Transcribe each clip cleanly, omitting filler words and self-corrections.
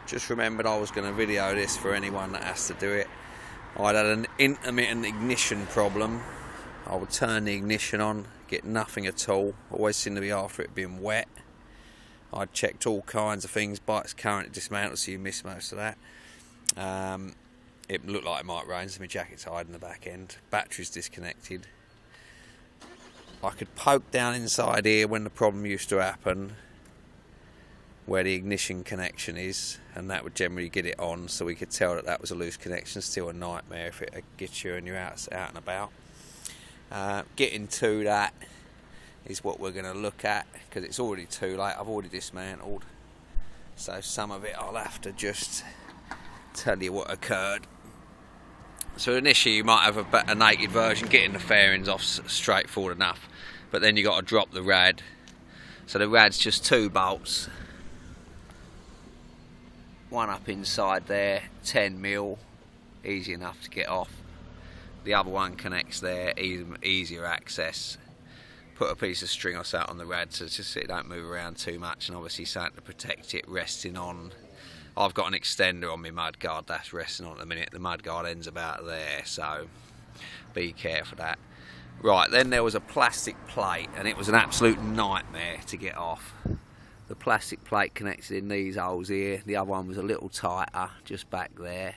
just remembered I was going to video this for anyone that has to do it. I'd had an intermittent ignition problem. I would turn the ignition on, get nothing at all. Always seemed to be after it being wet. I'd checked all kinds of things, bikes currently dismantled, so you miss most of that. It looked like it might rain, so my jacket's hiding the back end. Battery's disconnected. I could poke down inside here when the problem used to happen, where the ignition connection is, and that would generally get it on, so we could tell that that was a loose connection. Still a nightmare if it gets you and you're out and about. Getting to that is what we're going to look at, because it's already too late. I've already dismantled, so some of it I'll have to just tell you what occurred. So initially you might have a naked version, getting the fairings off straightforward enough, but then you got to drop the rad. So the rad's just 2 bolts, one up inside there, 10mm, easy enough to get off. The other one connects there, easier access. Put a piece of string or something on the rad so just so it don't move around too much, and obviously something to protect it resting on. I've got an extender on my mudguard that's resting on at the minute. The mudguard ends about there, so be careful of that. Right, then there was a plastic plate, and it was an absolute nightmare to get off. The plastic plate connected in these holes here. The other one was a little tighter, just back there.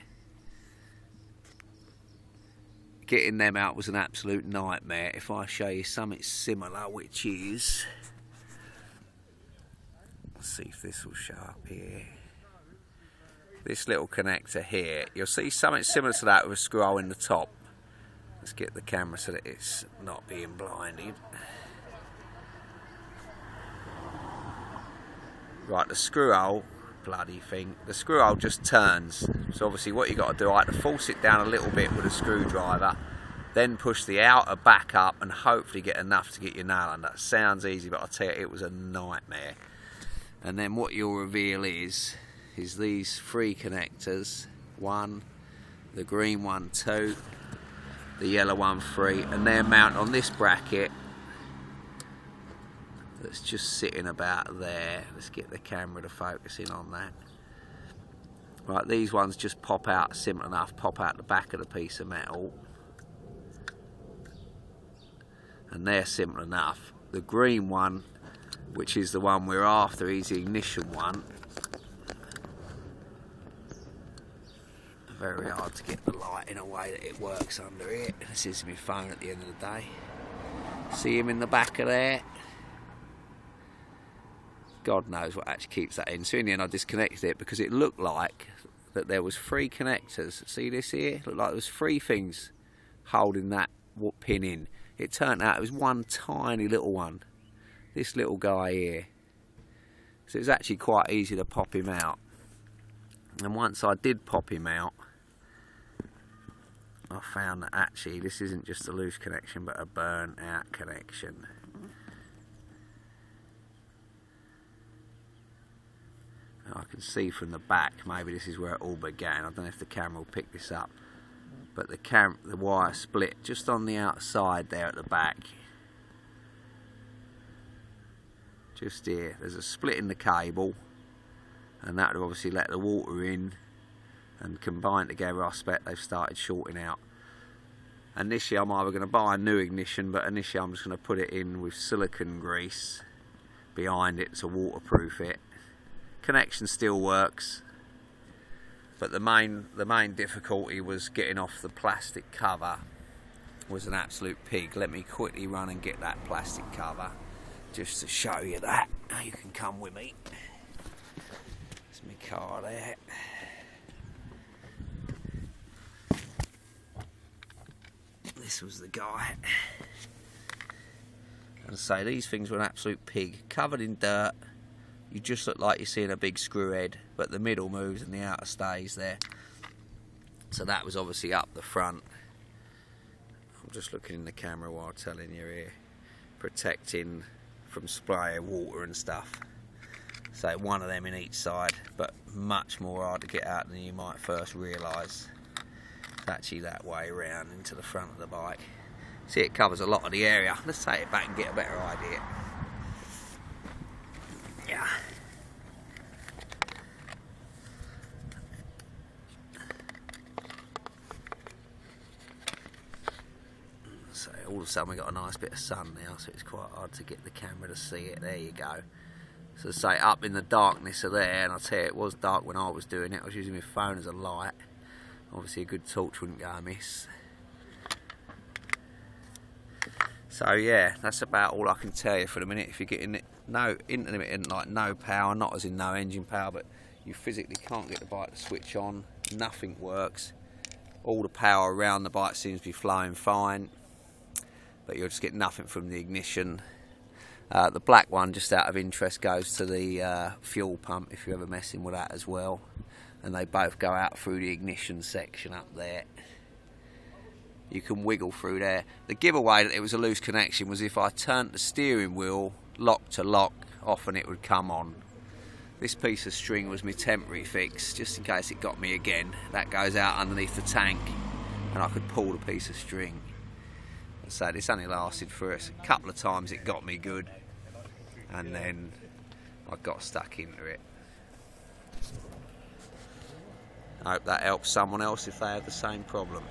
Getting them out was an absolute nightmare. If I show you something similar, which is... let's see if this will show up here. This little connector here, you'll see something similar to that with a screw hole in the top. Let's get the camera so that it's not being blinded. Right, the screw hole, bloody thing, the screw hole just turns. So obviously what you got to do, I had to force it down a little bit with a screwdriver, then push the outer back up and hopefully get enough to get your nail under. That sounds easy, but I'll tell you, it was a nightmare. And then what you'll reveal is these 3 connectors, 1, the green one 2, the yellow one 3, and they're mounted on this bracket that's just sitting about there. Let's get the camera to focus in on that. Right, these ones just pop out, simple enough, pop out the back of the piece of metal, and they're simple enough. The green one, which is the one we're after, is the ignition one. Very hard to get the light in a way that it works under here. This is my phone at the end of the day. See him in the back of there? God knows what actually keeps that in. So in the end I disconnected it because it looked like that there was 3 connectors. See this here? It looked like there was 3 things holding that pin in. It turned out it was one tiny little one. This little guy here. So it was actually quite easy to pop him out. And once I did pop him out, I found that actually this isn't just a loose connection but a burnt out connection. And I can see from the back, maybe this is where it all began. I don't know if the camera will pick this up, but the wire split just on the outside there at the back. Just here, there's a split in the cable, and that would obviously let the water in, and combined together I expect they've started shorting out. Initially I'm either going to buy a new ignition, but initially I'm just going to put it in with silicone grease behind it to waterproof it. Connection still works, but the main difficulty was getting off the plastic cover. Was an absolute pig. Let me quickly run and get that plastic cover just to show you that. You can come with me. There's my car there. This was the guy. And say these things were an absolute pig, covered in dirt. You just look like you're seeing a big screw head, but the middle moves and the outer stays there. So that was obviously up the front. I'm just looking in the camera while telling you here, protecting from spray of water and stuff. So one of them in each side, but much more hard to get out than you might first realise. It's actually that way around into the front of the bike. See, it covers a lot of the area. Let's take it back and get a better idea. Yeah. all of a sudden we got a nice bit of sun now, so it's quite hard to get the camera to see it. There you go. So say up in the darkness of there, and I tell you, it was dark when I was doing it. I was using my phone as a light. Obviously a good torch wouldn't go amiss. So yeah, that's about all I can tell you for the minute. If you're getting it, no intermittent, like no power, not as in no engine power, but you physically can't get the bike to switch on, nothing works. All the power around the bike seems to be flowing fine, but you'll just get nothing from the ignition. The black one, just out of interest, goes to the fuel pump if you're ever messing with that as well. And they both go out through the ignition section up there. You can wiggle through there. The giveaway that it was a loose connection was if I turned the steering wheel lock to lock, often it would come on. This piece of string was my temporary fix, just in case it got me again. That goes out underneath the tank, and I could pull the piece of string. So this only lasted for a couple of times. It got me good, and then I got stuck into it. I hope that helps someone else if they have the same problem.